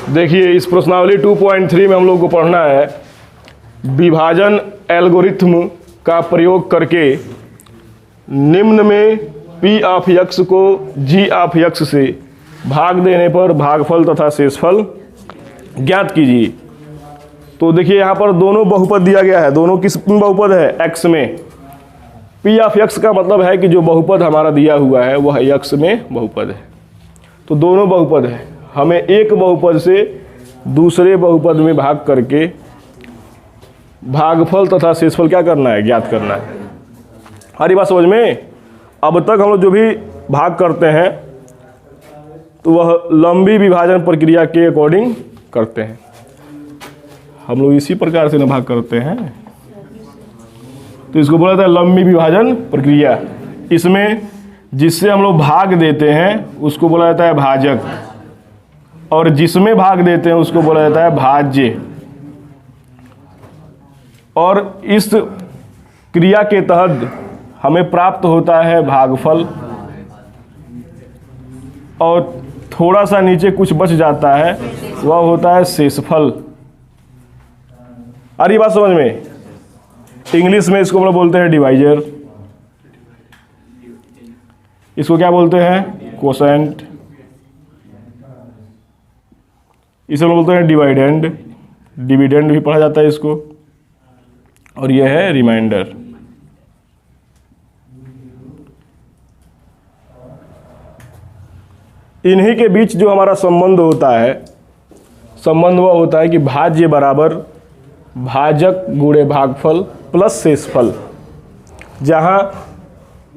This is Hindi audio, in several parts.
देखिए इस प्रश्नावली 2.3 में हम लोग को पढ़ना है विभाजन एल्गोरिथ्म का प्रयोग करके निम्न में P ऑफ x को G ऑफ x से भाग देने पर भागफल तथा शेषफल ज्ञात कीजिए। तो देखिए यहाँ पर दोनों बहुपद दिया गया है। दोनों किस बहुपद है? x में। P ऑफ x का मतलब है कि जो बहुपद हमारा दिया हुआ है वह x में बहुपद है। तो दोनों बहुपद है। हमें एक बहुपद से दूसरे बहुपद में भाग करके भागफल तथा शेषफल क्या करना है? ज्ञात करना है। हमारी बात समझ में? अब तक हम लोग जो भी भाग करते हैं तो वह लंबी विभाजन प्रक्रिया के अकॉर्डिंग करते हैं। हम लोग इसी प्रकार से ना भाग करते हैं, तो इसको बोला जाता है लंबी विभाजन प्रक्रिया। इसमें जिससे हम लोग भाग देते हैं उसको बोला जाता है भाजक, और जिसमें भाग देते हैं उसको बोला जाता है भाज्य। और इस क्रिया के तहत हमें प्राप्त होता है भागफल, और थोड़ा सा नीचे कुछ बच जाता है वह होता है शेषफल। आ रही बात समझ में? इंग्लिश में इसको हम लोग बोलते हैं डिवाइजर, इसको क्या बोलते हैं? कोसेंट, इसे हम लोग बोलते हैं डिवाइडेंड, डिविडेंड भी पढ़ा जाता है इसको, और यह है रिमाइंडर। इन्हीं के बीच जो हमारा संबंध होता है, संबंध वह होता है कि भाज्य बराबर भाजक गुणे भागफल प्लस शेषफल। जहाँ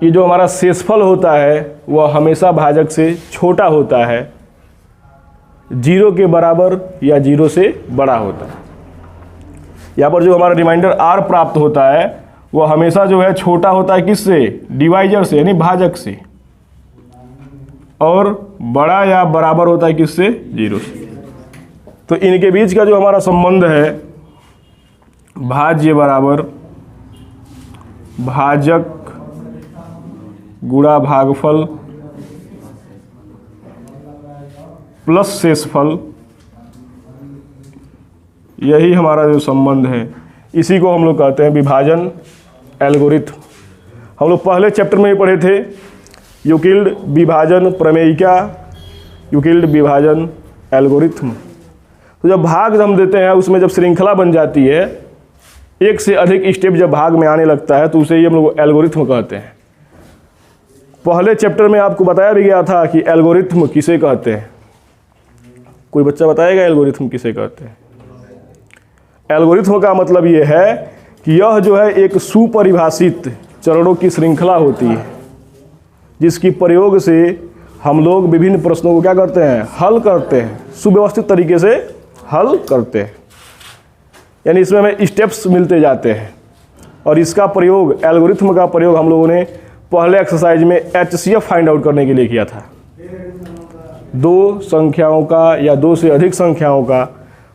ये जो हमारा शेषफल होता है वह हमेशा भाजक से छोटा होता है, 0 के बराबर या 0 से बड़ा होता है। यहाँ पर जो हमारा रिमाइंडर r प्राप्त होता है वह हमेशा जो है छोटा होता है किससे? डिवाइजर से, यानी भाजक से, और बड़ा या बराबर होता है किससे? 0 से। तो इनके बीच का जो हमारा संबंध है भाज्य बराबर भाजक गुणा भागफल प्लस शेषफल, यही हमारा जो संबंध है इसी को हम लोग कहते हैं विभाजन एल्गोरिथ्म। हम लोग पहले चैप्टर में ही पढ़े थे यूक्लिड विभाजन प्रमेयिका, यूक्लिड विभाजन एल्गोरिथ्म। तो जब भाग हम देते हैं उसमें जब श्रृंखला बन जाती है, एक से अधिक स्टेप जब भाग में आने लगता है तो उसे ही हम लोग एल्गोरिथ्म कहते हैं। पहले चैप्टर में आपको बताया भी गया था कि एल्गोरिथ्म किसे कहते हैं। कोई बच्चा बताएगा एल्गोरिथ्म किसे कहते हैं? एल्गोरिथ्म का मतलब ये है कि यह जो है एक सुपरिभाषित चरणों की श्रृंखला होती है जिसकी प्रयोग से हम लोग विभिन्न प्रश्नों को क्या करते हैं? हल करते हैं, सुव्यवस्थित तरीके से हल करते हैं। यानी इसमें हमें स्टेप्स मिलते जाते हैं। और इसका प्रयोग, एल्गोरिथ्म का प्रयोग हम लोगों ने पहले एक्सरसाइज में HCF फाइंड आउट करने के लिए किया था। 2 संख्याओं का या 2 से अधिक संख्याओं का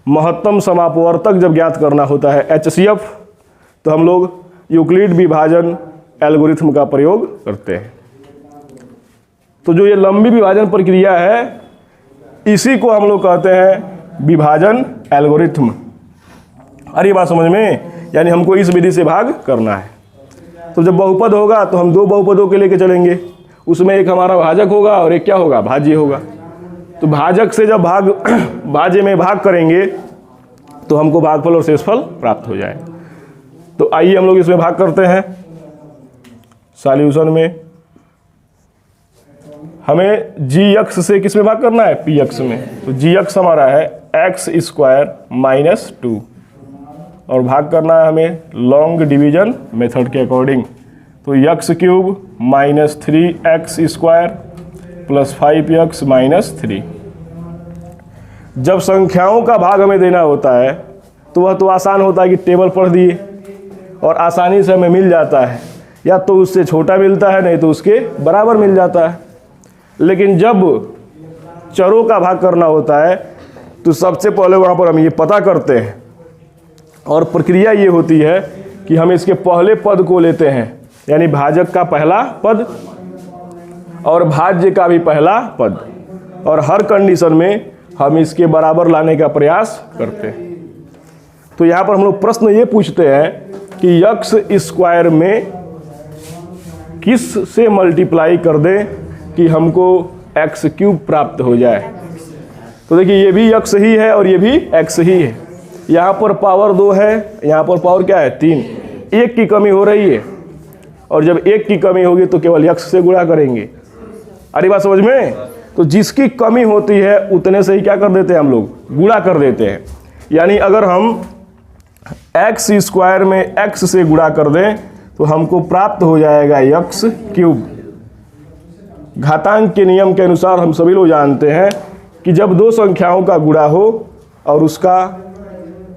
महत्तम समापवर्तक जब ज्ञात करना होता है HCF, तो हम लोग यूक्लिड विभाजन एल्गोरिथ्म का प्रयोग करते हैं। तो जो ये लंबी विभाजन प्रक्रिया है इसी को हम लोग कहते हैं विभाजन एल्गोरिथ्म। अरे बात समझ में? यानी हमको इस विधि से भाग करना है। तो जब बहुपद होगा तो हम 2 बहुपदों के लेके चलेंगे, उसमें एक हमारा भाजक होगा और एक क्या होगा? भाज्य होगा। तो भाजक से जब भाज्य में भाग करेंगे तो हमको भागफल और शेषफल प्राप्त हो जाए। तो आइए हम लोग इसमें भाग करते हैं। सॉल्यूशन में हमें gx से किस में भाग करना है? px में। तो gx हमारा है x² - 2, और भाग करना है हमें लॉन्ग डिवीजन मेथड के अकॉर्डिंग। तो x³ - 3x² + 5x - 3। जब संख्याओं का भाग हमें देना होता है तो वह तो आसान होता है कि टेबल पढ़ दिए और आसानी से हमें मिल जाता है, या तो उससे छोटा मिलता है नहीं तो उसके बराबर मिल जाता है। लेकिन जब चरों का भाग करना होता है तो सबसे पहले वहाँ पर हम ये पता करते हैं, और प्रक्रिया ये होती है कि हम इसके पहले पद को लेते हैं, यानी भाजक का पहला पद और भाज्य का भी पहला पद, और हर कंडीशन में हम इसके बराबर लाने का प्रयास करते हैं। तो यहाँ पर हम लोग प्रश्न ये पूछते हैं कि यक्स स्क्वायर में किस से मल्टीप्लाई कर दें कि हमको एक्स क्यूब प्राप्त हो जाए। तो देखिए ये भी यक्स ही है और ये भी एक्स ही है। यहाँ पर पावर 2 है, यहाँ पर पावर क्या है 3, एक की कमी हो रही है और जब एक की कमी होगी तो केवल यक्स से गुणा करेंगे। अरे बात समझ में? तो जिसकी कमी होती है उतने से ही क्या कर देते हैं हम लोग, गुणा कर देते हैं। यानी अगर हम एक्स स्क्वायर में एक्स से गुणा कर दें तो हमको प्राप्त हो जाएगा यक्स क्यूब। घातांक के नियम के अनुसार हम सभी लोग जानते हैं कि जब दो संख्याओं का गुणा हो और उसका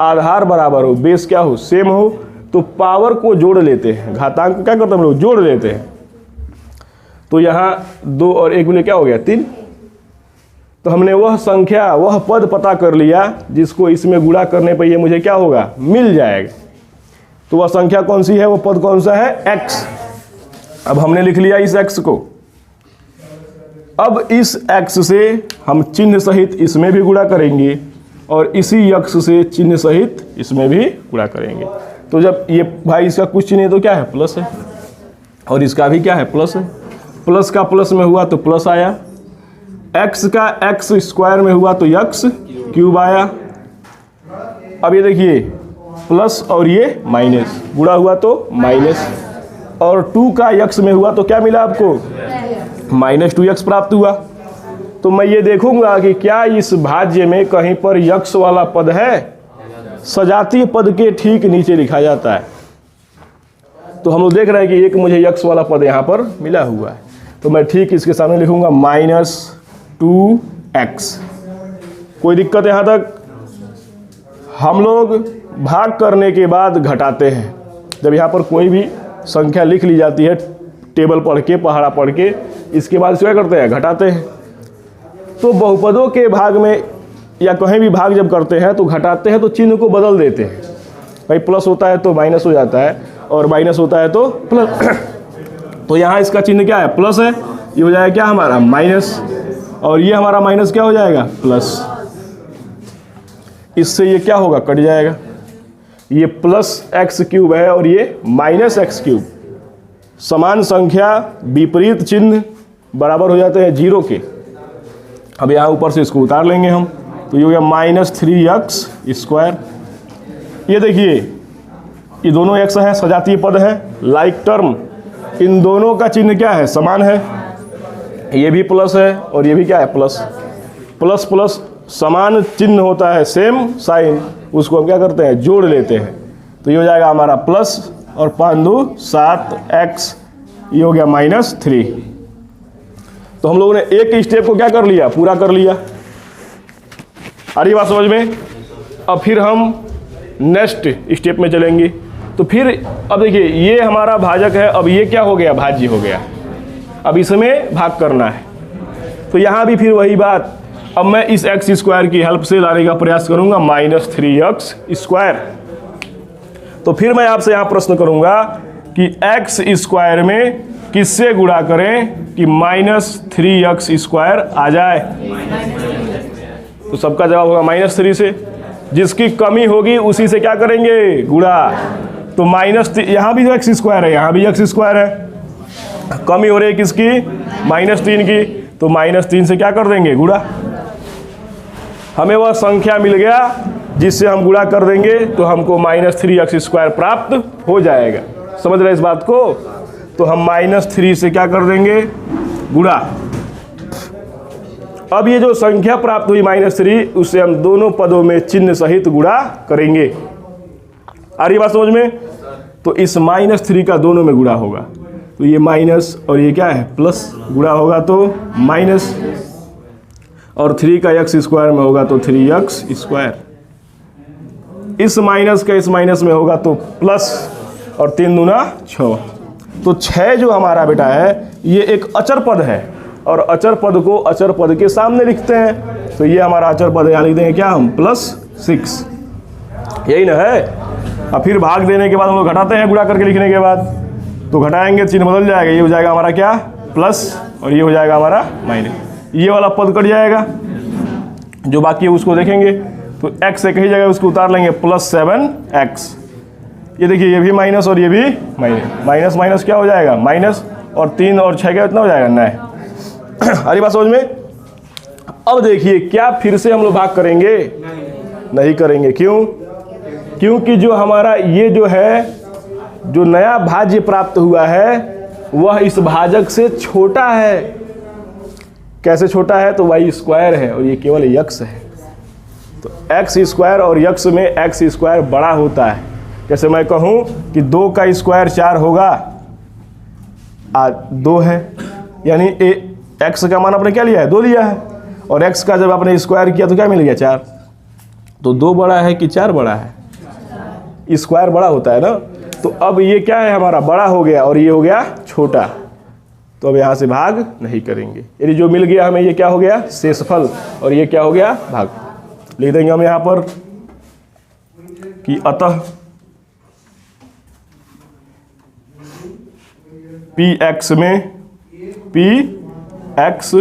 आधार बराबर हो, बेस क्या हो, सेम हो, तो पावर को जोड़ लेते हैं। घातांक को क्या करते हैं हम लोग, जोड़ लेते हैं। तो यहाँ 2 और 1 मिले क्या हो गया 3। तो हमने वह संख्या, वह पद पता कर लिया जिसको इसमें गुणा करने पर ये मुझे क्या होगा, मिल जाएगा। तो वह संख्या कौन सी है, वो पद कौन सा है, x। अब हमने लिख लिया इस x को। अब इस x से हम चिन्ह सहित इसमें भी गुणा करेंगे और इसी x से चिन्ह सहित इसमें भी गुणा करेंगे। तो जब ये भाई इसका कुछ चिन्ह है तो क्या है, प्लस है, और इसका भी क्या है, प्लस है। प्लस का प्लस में हुआ तो प्लस आया, x का x स्क्वायर में हुआ तो x क्यूब आया। अब ये देखिए प्लस और ये माइनस, गुणा हुआ तो माइनस, और 2 का x में हुआ तो क्या मिला आपको, -2x प्राप्त हुआ। तो मैं ये देखूंगा कि क्या इस भाज्य में कहीं पर यक्स वाला पद है। सजातीय पद के ठीक नीचे लिखा जाता है। तो हम लोग देख रहे हैं कि एक मुझे यक्स वाला पद यहाँ पर मिला हुआ है, तो मैं ठीक इसके सामने लिखूंगा -2x। कोई दिक्कत यहाँ तक? हम लोग भाग करने के बाद घटाते हैं। जब यहाँ पर कोई भी संख्या लिख ली जाती है टेबल पढ़ के, पहाड़ा पढ़ के, इसके बाद क्या करते हैं, घटाते हैं। तो बहुपदों के भाग में या कहीं भी भाग जब करते हैं तो घटाते हैं तो चिन्ह को बदल देते हैं। भाई प्लस होता है तो माइनस हो जाता है और माइनस होता है तो प्लस। तो यहाँ इसका चिन्ह क्या है, प्लस है, ये हो जाएगा क्या हमारा माइनस, और ये हमारा माइनस क्या हो जाएगा, प्लस। इससे ये क्या होगा, कट जाएगा। ये +x क्यूब है और ये -x क्यूब। समान संख्या विपरीत चिन्ह बराबर हो जाते हैं 0 के। अब यहाँ ऊपर से इसको उतार लेंगे हम, तो ये हो गया -3x स्क्वायर। ये देखिए ये दोनों x है, सजातीय पद है, लाइक टर्म। इन दोनों का चिन्ह क्या है, समान है। ये भी प्लस है और ये भी क्या है, प्लस। प्लस प्लस समान चिन्ह होता है, सेम साइन, उसको हम क्या करते हैं, जोड़ लेते हैं। तो ये हो जाएगा हमारा प्लस और 5 2 7x, ये हो गया -3। तो हम लोगों ने एक स्टेप को क्या कर लिया, पूरा कर लिया। आ रही बात समझ में? अब फिर हम नेक्स्ट स्टेप में चलेंगे। तो फिर अब देखिए ये हमारा भाजक है, अब ये क्या हो गया, भाज्य हो गया। अब इसमें भाग करना है। तो यहाँ भी फिर वही बात, अब मैं इस x स्क्वायर की हेल्प से लाने का प्रयास करूंगा -3x स्क्वायर। तो फिर मैं आपसे यहाँ प्रश्न करूंगा कि x स्क्वायर में किससे गुणा करें कि -3x स्क्वायर आ जाए। तो सबका जवाब होगा -3 से। जिसकी कमी होगी उसी से क्या करेंगे, गुणा। तो यहाँ भी x स्क्वायर है, यहाँ भी x स्क्वायर है। कमी हो रही है किसकी, -3 की, तो -3 से क्या कर देंगे, गुणा। हमें वह संख्या मिल गया जिससे हम गुणा कर देंगे तो हमको -3x स्क्वायर प्राप्त हो जाएगा। समझ रहे इस बात को? तो हम -3 से क्या कर देंगे, गुणा। अब ये जो संख्या प्राप्त हुई -3, उससे हम दोनों पदों में चिन्ह सहित गुणा करेंगे। आ रही बात समझ में? तो इस -3 का दोनों में गुणा होगा, तो ये माइनस और ये क्या है, प्लस। गुणा होगा तो माइनस, और 3 का x स्क्वायर में होगा तो 3x स्क्वायर। इस माइनस का इस माइनस में होगा तो प्लस, और 3 दूना 6। तो 6 जो हमारा बेटा है ये एक अचर पद है, और अचर पद को अचर पद के सामने लिखते हैं। तो ये हमारा अचर पद यहाँ लिख देंगे क्या हम, +6। यही ना है। अब फिर भाग देने के बाद हम लोग घटाते हैं, गुणा करके लिखने के बाद। तो घटाएंगे चिन्ह बदल जाएगा, ये हो जाएगा हमारा क्या, प्लस, और ये हो जाएगा हमारा माइनस। ये वाला पद कट जाएगा जो बाकी है उसको देखेंगे तो x एक ही जगह उसको उतार लेंगे +7x। ये देखिए ये भी माइनस और ये भी माइनस, माइनस माइनस क्या हो जाएगा माइनस, और 3 और 6 का इतना हो जाएगा 9। अरे बात समझ में। अब देखिए क्या फिर से हम लोग भाग करेंगे? नहीं करेंगे। क्यों? क्योंकि जो हमारा ये जो है जो नया भाज्य प्राप्त हुआ है वह इस भाजक से छोटा है। कैसे छोटा है? तो y² है और ये केवल x है। तो x² और x में x² बड़ा होता है। जैसे मैं कहूँ कि 2 का स्क्वायर 4 होगा, 2 है, यानी x का मान आपने क्या लिया है? 2 लिया है, और x का जब आपने स्क्वायर किया तो क्या मिल गया? 4। तो 2 बड़ा है कि 4 बड़ा है? स्क्वायर बड़ा होता है ना। तो अब ये क्या है? हमारा बड़ा हो गया और ये हो गया छोटा। तो अब यहाँ से भाग नहीं करेंगे। यानी जो मिल गया हमें ये क्या हो गया? शेषफल, और ये क्या हो गया? भाग। लिख देंगे हम यहाँ पर कि अतः px में px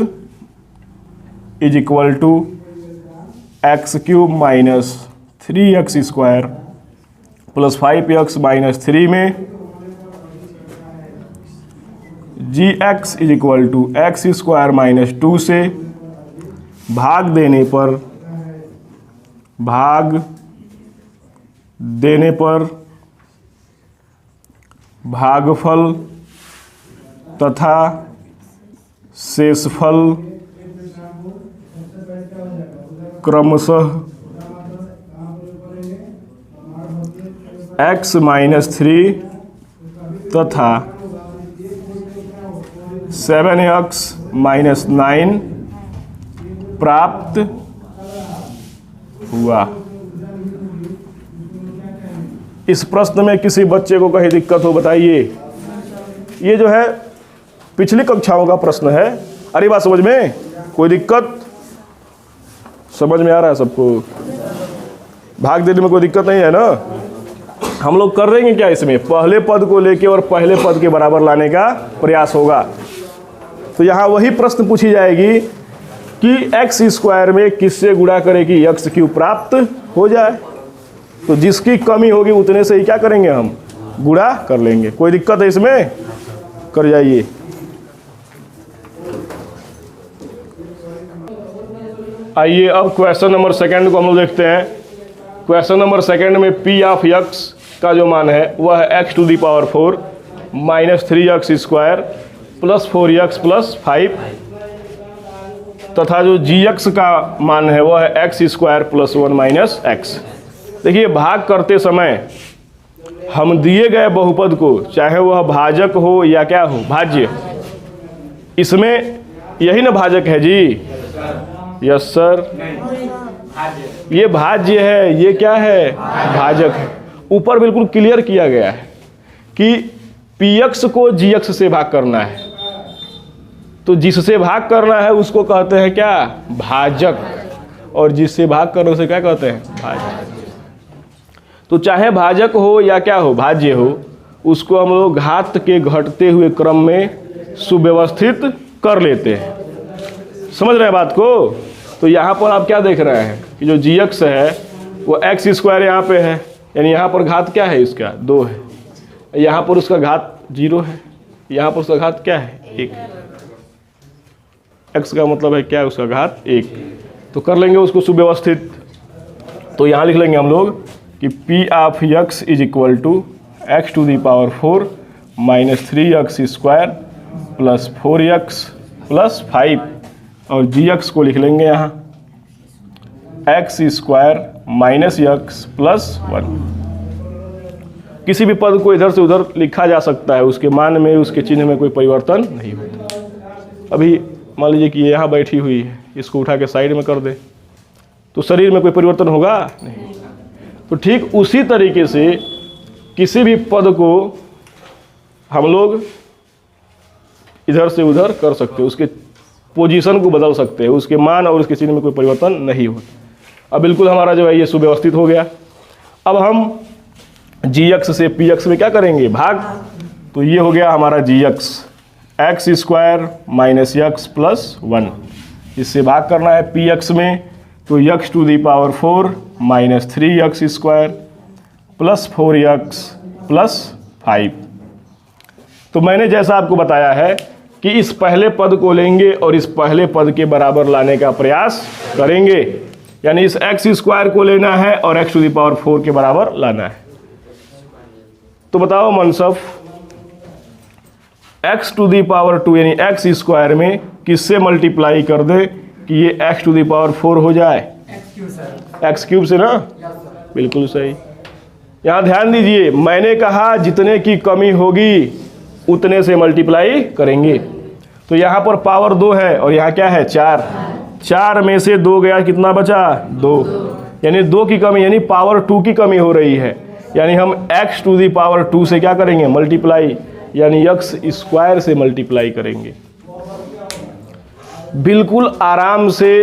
is equal to x³ - 3x² plus 5x - 3 में gx is equal to x² - 2 से भाग देने पर भागफल तथा शेषफल क्रमशः x - 3 तथा 7x - 9 प्राप्त हुआ। इस प्रश्न में किसी बच्चे को कहीं दिक्कत हो बताइए? ये जो है पिछली कक्षाओं का प्रश्न है। अरे बात समझ में? कोई दिक्कत? समझ में आ रहा है सबको? भाग देने में कोई दिक्कत नहीं है ना? हम लोग कर रहे हैं क्या इसमें? पहले पद को लेके और पहले पद के बराबर लाने का प्रयास होगा। तो यहाँ वही प्रश्न पूछी जाएगी कि x² में किससे गुणा करें कि x³ प्राप्त हो जाए। तो जिसकी कमी होगी उतने से ही क्या करेंगे? हम गुणा कर लेंगे। कोई दिक्कत है इसमें? कर जाइए। आइए अब क्वेश्चन नंबर 2 को हम लोग देखते हैं। क्वेश्चन नंबर 2 में p(x) का जो मान है वह है x⁴ - 3x² plus 4x plus 5 तथा जो gx का मान है वह है x² प्लस 1 - x। देखिए भाग करते समय हम दिए गए बहुपद को, चाहे वह भाजक हो या क्या हो, भाज्य, इसमें यही ना भाजक है जी? यस सर, ये भाज्य है, ये क्या है? भाजक है। ऊपर बिल्कुल क्लियर किया गया है कि px को gx से भाग करना है। तो जिससे भाग करना है उसको कहते हैं क्या? भाजक। और जिससे भाग करना उसे क्या कहते हैं? भाज्य। तो चाहे भाजक हो या क्या हो, भाज्य हो, उसको हम लोग घात के घटते हुए क्रम में सुव्यवस्थित कर लेते हैं। समझ रहे हैं बात को? तो यहाँ पर आप क्या देख रहे हैं कि जो gx है वो x² यहाँ पे है, यानी यहाँ पर घात क्या है? इसका 2 है। यहाँ पर उसका घात 0 है, यहाँ पर उसका घात क्या है? 1। x का मतलब है क्या है? उसका घात 1। तो कर लेंगे उसको सुव्यवस्थित। तो यहाँ लिख लेंगे हम लोग कि p(x) is equal to x⁴ - 3x² plus 4x plus 5, और gx को लिख लेंगे यहाँ x² - x प्लस 1। किसी भी पद को इधर से उधर लिखा जा सकता है, उसके मान में, उसके चिन्ह में कोई परिवर्तन नहीं होता। अभी मान लीजिए कि यहाँ बैठी हुई है, इसको उठा के साइड में कर दे तो शरीर में कोई परिवर्तन होगा? नहीं। तो ठीक उसी तरीके से किसी भी पद को हम लोग इधर से उधर कर सकते हैं, उसके पोजीशन को बदल सकते हैं, उसके मान और उसके चिन्ह में कोई परिवर्तन नहीं होता। अब बिल्कुल हमारा जो है ये सुव्यवस्थित हो गया। अब हम gx से px में क्या करेंगे? भाग। तो ये हो गया हमारा gx x² - x प्लस 1। इससे भाग करना है px में, तो x to the power 4 minus 3x square plus 4x plus 5। तो मैंने जैसा आपको बताया है कि इस पहले पद को लेंगे और इस पहले पद के बराबर लाने का प्रयास करेंगे, यानी इस x स्क्वायर को लेना है और x टू दी पावर 4 के बराबर लाना है। तो बताओ मनसफ, x टू दी पावर 2 यानी x स्क्वायर में किससे मल्टीप्लाई कर दे कि ये x टू दी पावर 4 हो जाए? x क्यूब से ना, बिल्कुल सही। यहाँ ध्यान दीजिए, मैंने कहा जितने की कमी होगी उतने से मल्टीप्लाई करेंगे। तो यहाँ पर पावर 2 है और यहाँ क्या है 4, 4 में से 2 गया, कितना बचा 2, यानी 2 की कमी, यानी पावर 2 की कमी हो रही है। यानी हम x टू दी पावर 2 से क्या करेंगे मल्टीप्लाई, यानी x स्क्वायर से मल्टीप्लाई करेंगे। बिल्कुल आराम से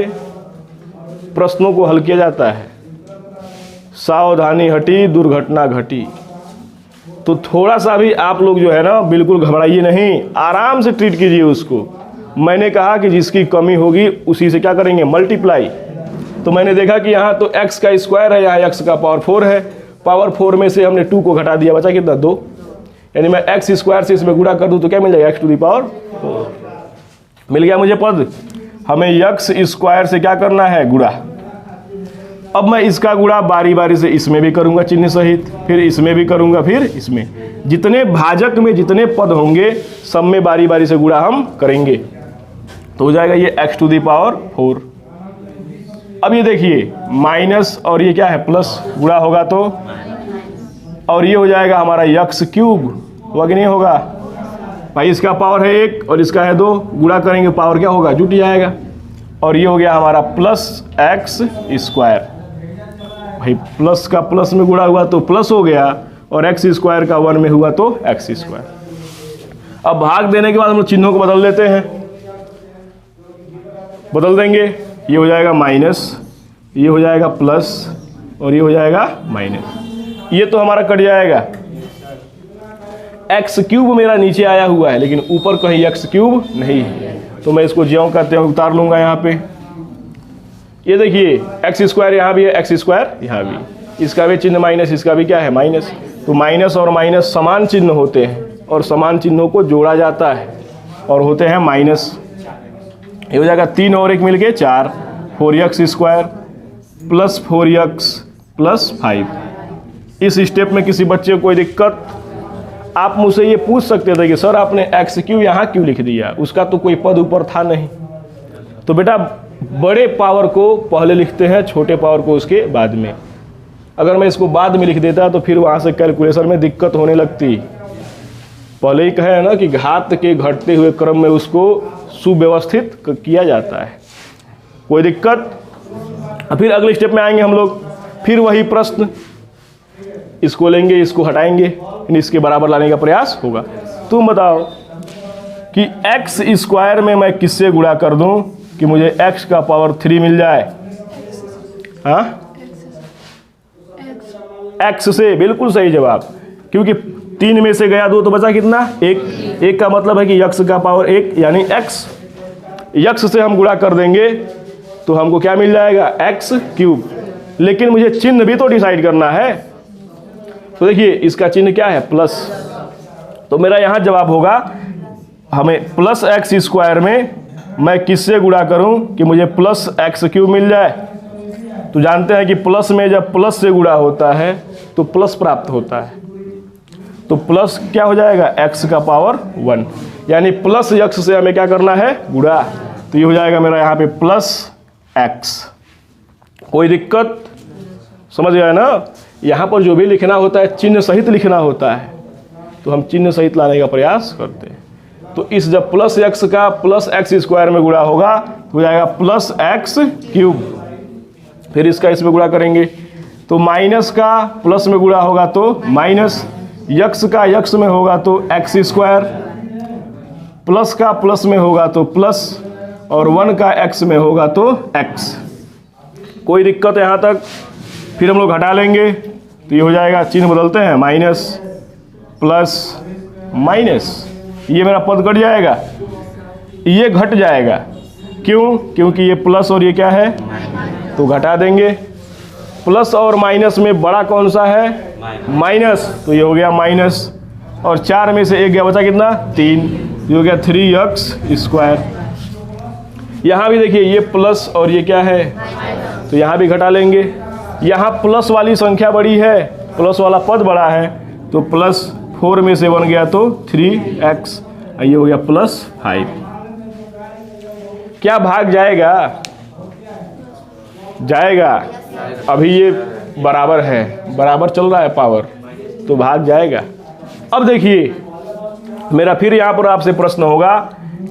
प्रश्नों को हल किया जाता है, सावधानी हटी दुर्घटना घटी। तो थोड़ा सा भी आप लोग जो है ना बिल्कुल घबराइए नहीं, आराम से ट्रीट कीजिए उसको। मैंने कहा कि जिसकी कमी होगी उसी से क्या करेंगे मल्टीप्लाई। तो मैंने देखा कि यहाँ तो x का स्क्वायर है, यहाँ x का पावर 4 है, पावर 4 में से हमने 2 को घटा दिया, बचा कितना 2, यानी मैं x स्क्वायर से इसमें गुणा कर दूं तो क्या मिल जाएगा x टू दी पावर 4 मिल गया मुझे पद। हमें x स्क्वायर से क्या करना है गुणा। अब मैं इसका गुणा बारी बारी से इसमें भी करूंगा चिन्ह सहित, फिर इसमें भी करूंगा, फिर इसमें। जितने भाजक में जितने पद होंगे सब में बारी बारी से गुणा हम करेंगे, तो हो जाएगा ये x टू दी पावर 4। अब ये देखिए माइनस और ये क्या है प्लस, गुणा होगा तो, और ये हो जाएगा हमारा x क्यूब, होगा कि नहीं होगा भाई। इसका पावर है 1 और इसका है 2, गुणा करेंगे पावर क्या होगा जुट जाएगा, और ये हो गया हमारा प्लस x स्क्वायर। भाई प्लस का प्लस में गुणा हुआ तो प्लस हो गया, और x स्क्वायर का 1 में हुआ तो x स्क्वायर। अब भाग देने के बाद हम लोग चिन्हों को बदल देते हैं, बदल देंगे, ये हो जाएगा माइनस, ये हो जाएगा प्लस, और ये हो जाएगा माइनस। ये तो हमारा कट जाएगा। x क्यूब मेरा नीचे आया हुआ है लेकिन ऊपर कहीं x क्यूब नहीं है, तो मैं इसको ज्यों करते हुए उतार लूंगा यहाँ पे। ये देखिए x स्क्वायर यहाँ भी है, x स्क्वायर यहाँ भी, इसका भी चिन्ह माइनस, इसका भी क्या है माइनस। तो माइनस और माइनस समान चिन्ह होते हैं और समान चिन्हों को जोड़ा जाता है और होते हैं माइनस। ये हो जाएगा 3 और 1 मिलके 4, 4x square plus 4x plus 5। इस स्टेप में किसी बच्चे को कोई दिक्कत? आप मुझसे ये पूछ सकते थे कि सर आपने x क्यों यहाँ क्यों लिख दिया, उसका तो कोई पद ऊपर था नहीं। तो बेटा बड़े पावर को पहले लिखते हैं, छोटे पावर को उसके बाद में। अगर मैं इसको बाद में लिख देता तो फिर वहाँ से कैलकुलेशन में दिक्कत होने लगती। पहले ही कहे ना कि घात के घटते हुए क्रम में उसको सुव्यवस्थित किया जाता है। कोई दिक्कत? फिर अगले स्टेप में आएंगे हम लोग, फिर वही प्रश्न, इसको लेंगे, इसको हटाएंगे, इसके बराबर लाने का प्रयास होगा। तुम बताओ कि x स्क्वायर में मैं किससे गुणा कर दूं कि मुझे x का पावर 3 मिल जाए? हाँ x से, बिल्कुल सही जवाब, क्योंकि 3 में से गया 2 तो बचा कितना 1। 1 का मतलब है कि x का पावर 1 यानी x से हम गुणा कर देंगे तो हमको क्या मिल जाएगा x क्यूब। लेकिन मुझे चिन्ह भी तो डिसाइड करना है। तो देखिए इसका चिन्ह क्या है प्लस, तो मेरा यहाँ जवाब होगा हमें प्लस x स्क्वायर में मैं किससे गुणा करूं कि मुझे प्लस x क्यूब मिल जाए। तो जानते हैं कि प्लस में जब प्लस से गुणा होता है तो प्लस प्राप्त होता है, तो प्लस क्या हो जाएगा x का पावर 1, यानी प्लस x से हमें क्या करना है गुणा। तो ये हो जाएगा मेरा यहाँ पे प्लस x। कोई दिक्कत? समझ गया ना? यहाँ पर जो भी लिखना होता है चिन्ह सहित लिखना होता है, तो हम चिन्ह सहित लाने का प्रयास करते हैं। तो इस जब प्लस x का प्लस x स्क्वायर में गुणा होगा तो हो जाएगा प्लस x क्यूब। फिर इसका इसमें गुणा करेंगे तो माइनस का प्लस में गुणा होगा तो माइनस, x का x में होगा तो x स्क्वायर, प्लस का प्लस में होगा तो प्लस, और 1 का x में होगा तो x। कोई दिक्कत है यहाँ तक? फिर हम लोग घटा लेंगे तो ये हो जाएगा, चिन्ह बदलते हैं, माइनस प्लस माइनस, ये मेरा पद कट जाएगा, ये घट जाएगा। क्यों? क्योंकि ये प्लस और ये क्या है तो घटा देंगे। प्लस और माइनस में बड़ा कौन सा है? माइनस, तो ये हो गया माइनस। और 4 में से 1 गया, बचा कितना? 3, ये हो गया 3x²। यहाँ भी देखिए ये प्लस और ये क्या है? तो यहाँ भी घटा लेंगे। यहाँ प्लस वाली संख्या बड़ी है, प्लस वाला पद बड़ा है, तो प्लस 4 में से 1 गया तो 3x, ये हो गया +5। क्या भाग जाएगा? जाएगा। अभी ये बराबर है, बराबर चल रहा है पावर, तो भाग जाएगा। अब देखिए मेरा फिर यहाँ पर आपसे प्रश्न होगा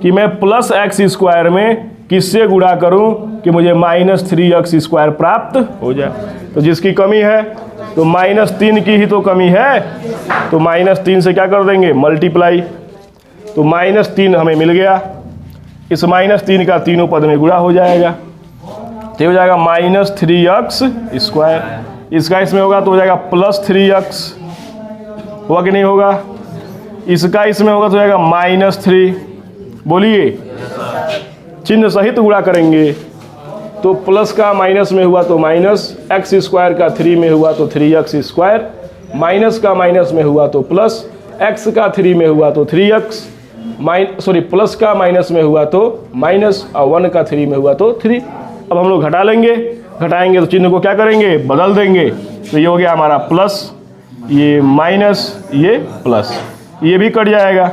कि मैं +x² में किससे गुणा करूं कि मुझे -3x² प्राप्त हो जाए। तो जिसकी कमी है तो -3 की ही तो कमी है, तो -3 से क्या कर देंगे? मल्टीप्लाई। तो -3 हमें मिल गया, इस -3 का तीनों पद में गुणा हो जाएगा, तो हो जाएगा -3x²। इसका इसमें होगा तो हो जाएगा +3x, हुआ कि नहीं होगा? इसका इसमें होगा तो हो जाएगा -3। बोलिए, चिन्ह सहित गुणा करेंगे तो प्लस का माइनस में हुआ तो -x² का 3 में हुआ तो 3x², माइनस का माइनस में हुआ तो प्लस, x का 3 में हुआ तो 3x, प्लस का माइनस में हुआ तो माइनस, और 1 का 3 में हुआ तो 3। अब हम लोग घटा लेंगे, घटाएंगे तो चिन्ह को क्या करेंगे? बदल देंगे। तो ये हो गया हमारा प्लस, ये माइनस, ये प्लस, ये भी कट जाएगा,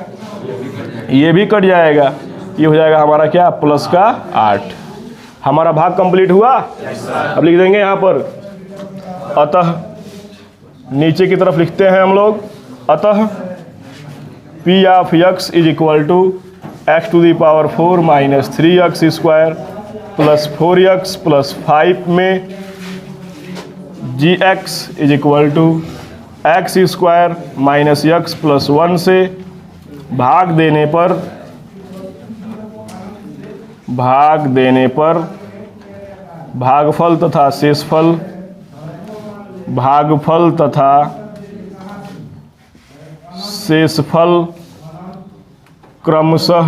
ये भी कट जाएगा, ये हो जाएगा हमारा क्या? प्लस का 8। हमारा भाग कंप्लीट हुआ। अब लिख देंगे यहाँ पर अतः, नीचे की तरफ लिखते हैं हम लोग, अतः P of x is equal to x⁴ minus 3x² plus 4x plus 5 में gx is equal to x² minus x plus 1 से भाग देने पर भागफल तथा शेषफल, भागफल तथा शेषफल क्रमशः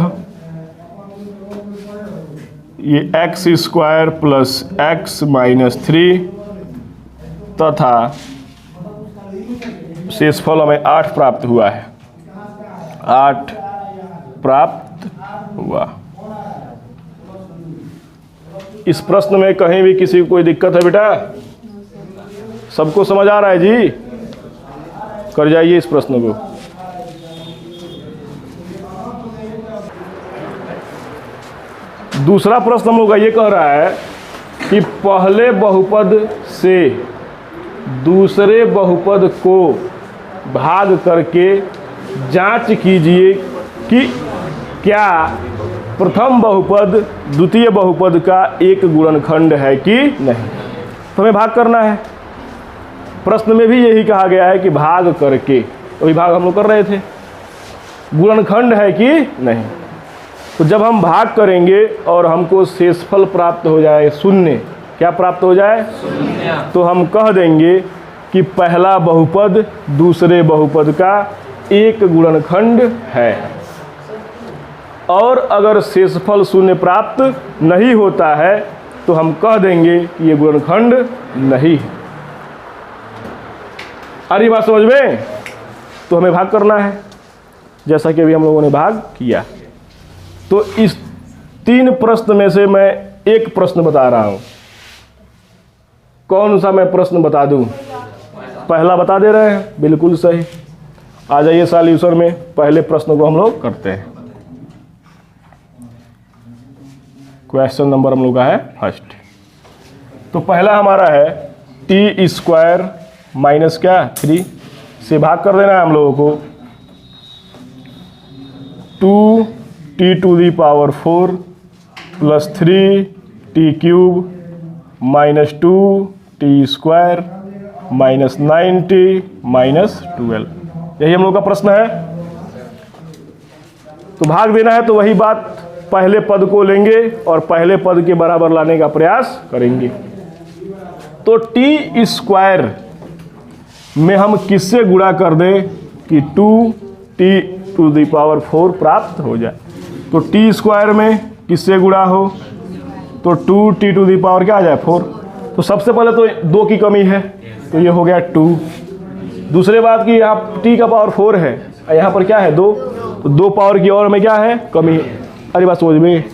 ये x² प्लस x माइनस 3 तथा शेषफल हमें 8 प्राप्त हुआ है, 8 प्राप्त हुआ। इस प्रश्न में कहीं भी किसी को कोई दिक्कत है बेटा? सबको समझ आ रहा है जी? कर जाइए इस प्रश्न को। दूसरा प्रश्न हम लोग का ये कह रहा है कि पहले बहुपद से दूसरे बहुपद को भाग करके जांच कीजिए कि क्या प्रथम बहुपद द्वितीय बहुपद का एक गुणनखंड है कि नहीं। तो हमें भाग करना है। प्रश्न में भी यही कहा गया है कि भाग करके, वही भाग हम लोग कर रहे थे, गुणनखंड है कि नहीं। तो जब हम भाग करेंगे और हमको शेषफल प्राप्त हो जाए शून्य, क्या प्राप्त हो जाए? तो हम कह देंगे कि पहला बहुपद दूसरे बहुपद का एक गुणनखंड है। और अगर शेषफल शून्य प्राप्त नहीं होता है तो हम कह देंगे कि ये गुणनखंड नहीं है। अरे बात समझ में? तो हमें भाग करना है, जैसा कि अभी हम लोगों ने भाग किया। तो इस 3 प्रश्न में से मैं एक प्रश्न बता रहा हूं। कौन सा मैं प्रश्न बता दूं? पहला बता दे रहे हैं, बिल्कुल सही। आ जाइए सॉल्यूशन में, पहले प्रश्न को हम लोग करते हैं। क्वेश्चन नंबर हम लोग का है फर्स्ट। तो पहला हमारा है t² माइनस क्या 3 से भाग कर देना है हम लोगों को। 2t⁴ plus 3t³ minus 2t² minus 9t minus 12, यही हम लोग का प्रश्न है। तो भाग देना है तो वही बात, पहले पद को लेंगे और पहले पद के बराबर लाने का प्रयास करेंगे। तो t² में हम किससे गुणा कर दें कि 2t⁴ प्राप्त हो जाए। तो t² में किससे गुणा हो तो 2t⁴ क्या आ जाए 4, तो सबसे पहले तो 2 की कमी है, तो ये हो गया 2। दूसरे बात कि यहाँ t का पावर 4 है, यहाँ पर क्या है 2, तो 2 पावर की और में क्या है कमी। अरे बात समझ में,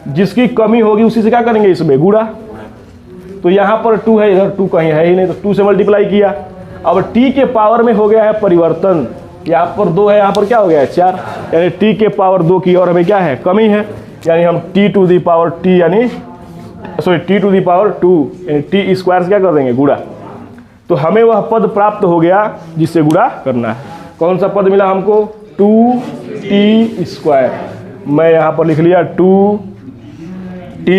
जिसकी कमी होगी उसी से क्या करेंगे इसमें गुणा। तो यहाँ पर 2 है, इधर 2 कहीं है ही नहीं, तो 2 से मल्टीप्लाई किया। अब t के पावर में हो गया है परिवर्तन, यहाँ पर 2 है, यहाँ पर क्या हो गया है 4, यानी t के पावर 2 की और हमें क्या है कमी है, यानी हम t to the power t यानी t टू दी पावर 2 यानी t स्क्वायर से क्या कर देंगे गुणा। तो हमें वह पद प्राप्त हो गया जिससे गुणा करना है। कौन सा पद मिला हमको 2t स्क्वायर, मैं यहाँ पर लिख लिया 2t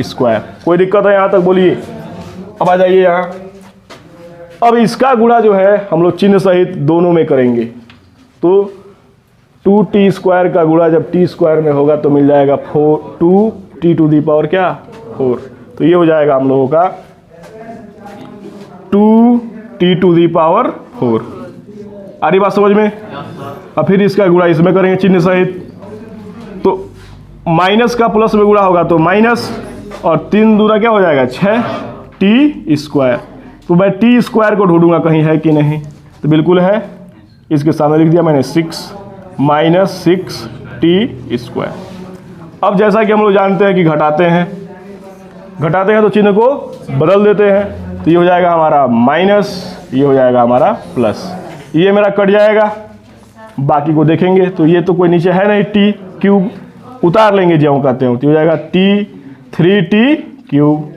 स्क्वायर। कोई दिक्कत है यहाँ तक बोलिए। अब आ जाइए यहाँ, अब इसका गुणा जो है हम लोग चिन्ह सहित दोनों में करेंगे। तो 2t स्क्वायर का गुणा जब t स्क्वायर में होगा तो मिल जाएगा 2t टू दी पावर क्या 4। तो ये हो जाएगा हम लोगों का 2t टू दी पावर 4। आ रही बात समझ में। अब फिर इसका गुणा इसमें करेंगे चिन्ह सहित, तो माइनस का प्लस में गुणा होगा तो माइनस, और 3 दूना क्या हो जाएगा 6t स्क्वायर। तो मैं t स्क्वायर को ढूंढूंगा कहीं है कि नहीं, तो बिल्कुल है, इसके सामने लिख दिया मैंने 6 माइनस 6t स्क्वायर। अब जैसा कि हम लोग जानते हैं कि घटाते हैं तो चिन्ह को बदल देते हैं, तो ये हो जाएगा हमारा माइनस, ये हो जाएगा हमारा प्लस, ये मेरा कट जाएगा। बाकी को देखेंगे तो ये तो कोई नीचे है नहीं, t क्यूब उतार लेंगे ज्यों कहते हो, तो हो जाएगा t 3t क्यूब,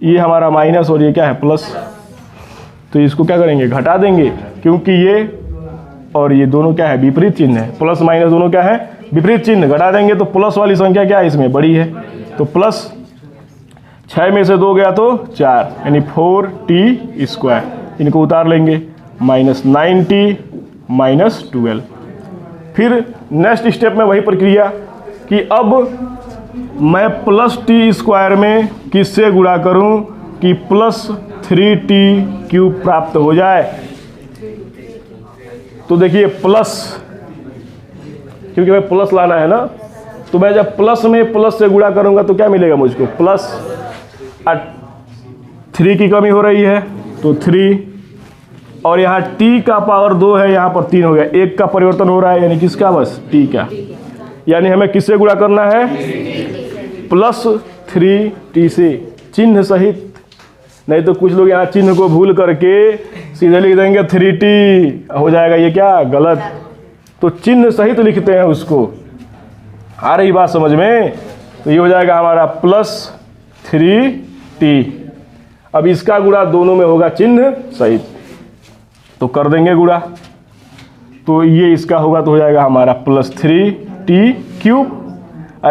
ये हमारा माइनस और ये क्या है प्लस। तो इसको क्या करेंगे घटा देंगे, क्योंकि ये और ये दोनों क्या है विपरीत चिन्ह है, प्लस माइनस दोनों क्या है विपरीत चिन्ह। घटा देंगे तो प्लस वाली संख्या क्या है इसमें बड़ी है, तो प्लस 6 में से 2 गया तो 4 यानी 4t स्क्वायर। इनको उतार लेंगे, माइनस 9t माइनस 12। फिर नेक्स्ट स्टेप में वही प्रक्रिया कि अब मैं प्लस t स्क्वायर में किससे गुणा करूं कि प्लस 3t क्यूब प्राप्त हो जाए। तो देखिए प्लस, क्योंकि मैं प्लस लाना है ना, तो मैं जब प्लस में प्लस से गुणा करूंगा तो क्या मिलेगा मुझको प्लस, 3 की कमी हो रही है तो 3, और यहाँ t का पावर 2 है, यहाँ पर 3 हो गया, 1 का परिवर्तन हो रहा है यानी किसका बस t का, यानी हमें किससे गुणा करना है प्लस 3t से चिन्ह सहित। नहीं तो कुछ लोग यहाँ चिन्ह को भूल करके सीधे लिख देंगे 3t, हो जाएगा ये क्या गलत, तो चिन्ह सहित लिखते हैं उसको। आ रही बात समझ में। तो ये हो जाएगा हमारा प्लस 3t। अब इसका गुणा दोनों में होगा चिन्ह सहित, तो कर देंगे गुणा, तो ये इसका होगा तो हो जाएगा हमारा प्लस 3t क्यूब,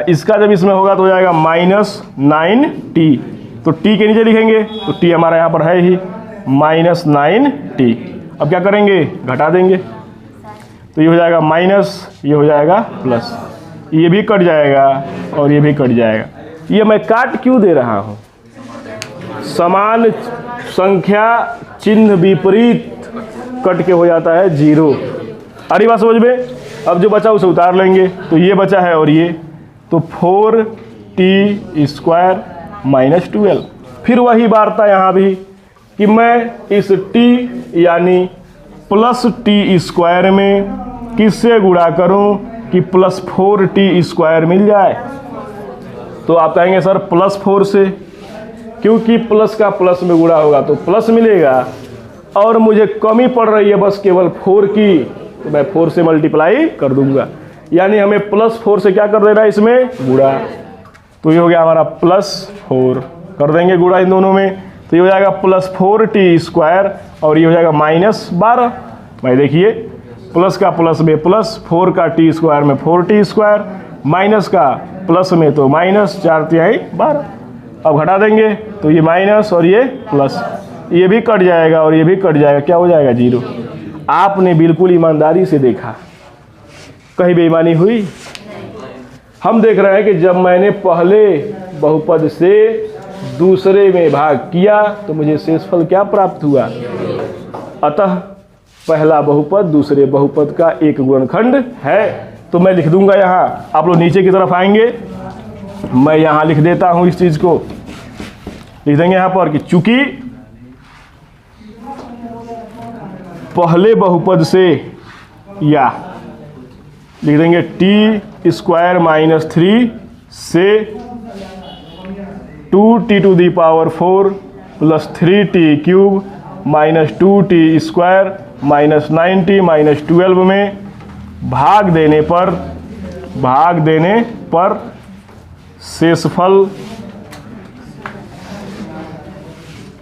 इसका जब इसमें होगा तो हो जाएगा माइनस 9t। तो t के नीचे लिखेंगे तो t हमारा यहाँ पर है ही माइनस 9t। अब क्या करेंगे घटा देंगे, तो ये हो जाएगा माइनस, ये हो जाएगा प्लस, ये भी कट जाएगा और ये भी कट जाएगा। ये मैं काट क्यों दे रहा हूँ, समान संख्या चिन्ह विपरीत कट के हो जाता है 0। अरे बात समझ में। अब जो बचा उसे उतार लेंगे, तो ये बचा है और ये, तो 4t स्क्वायर माइनस 12। फिर वही वार्ता यहाँ भी कि मैं इस t यानी प्लस t स्क्वायर में किससे गुणा करूँ कि प्लस 4t स्क्वायर मिल जाए। तो आप कहेंगे सर प्लस 4 से, क्योंकि प्लस का प्लस में गुणा होगा तो प्लस मिलेगा, और मुझे कमी पड़ रही है बस केवल 4 की, तो मैं 4 से मल्टीप्लाई कर दूंगा, यानी हमें प्लस 4 से क्या कर देना है इसमें गुणा। तो ये हो गया हमारा प्लस 4, कर देंगे गुणा इन दोनों में, तो ये हो जाएगा प्लस 4t स्क्वायर और ये हो जाएगा माइनस 12। भाई देखिए प्लस का प्लस में प्लस, 4 का t स्क्वायर में 4t स्क्वायर, माइनस का प्लस में तो माइनस 4×3 12। अब घटा देंगे तो ये माइनस और ये प्लस, ये भी कट जाएगा और ये भी कट जाएगा, क्या हो जाएगा 0। आपने बिल्कुल ईमानदारी से देखा, कहीं बेईमानी हुई। हम देख रहे हैं कि जब मैंने पहले बहुपद से दूसरे में भाग किया तो मुझे शेषफल क्या प्राप्त हुआ, अतः पहला बहुपद दूसरे बहुपद का एक गुणनखंड है। तो मैं लिख दूंगा यहाँ, आप लोग नीचे की तरफ आएंगे, मैं यहाँ लिख देता हूँ इस चीज़ को लिख देंगे यहाँ पर कि चूंकि पहले बहुपद से, या लिख देंगे टी स्क्वायर माइनस 3 से 2t⁴ plus 3t cube minus 2t square minus 9t minus 12 में भाग देने पर शेषफल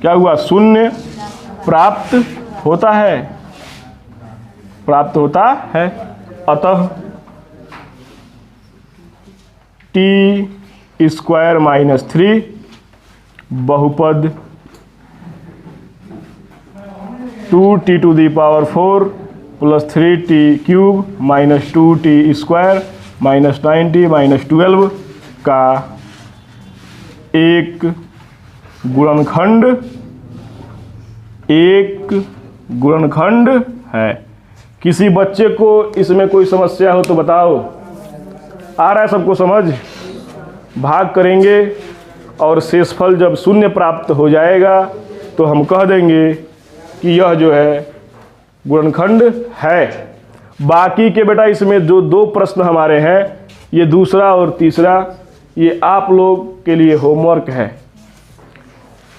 क्या हुआ? शून्य प्राप्त होता है। अतः टी स्क्वायर माइनस 3 बहुपद 2t⁴ plus 3t cube minus 2t square minus 9t minus 12 का एक गुणनखंड है। किसी बच्चे को इसमें कोई समस्या हो तो बताओ। आ रहा है सबको समझ? भाग करेंगे और शेषफल जब शून्य प्राप्त हो जाएगा तो हम कह देंगे कि यह जो है गुणनखंड है। बाकी के बेटा इसमें जो 2 प्रश्न हमारे हैं, ये दूसरा और तीसरा, ये आप लोग के लिए होमवर्क है।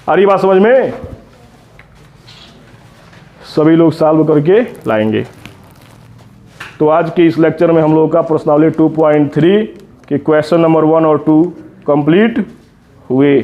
आ रही बात समझ में? सभी लोग सॉल्व करके लाएंगे। तो आज के इस लेक्चर में हम लोगों का प्रश्नावली 2.3 के क्वेश्चन नंबर 1 और 2 कंप्लीट हुए।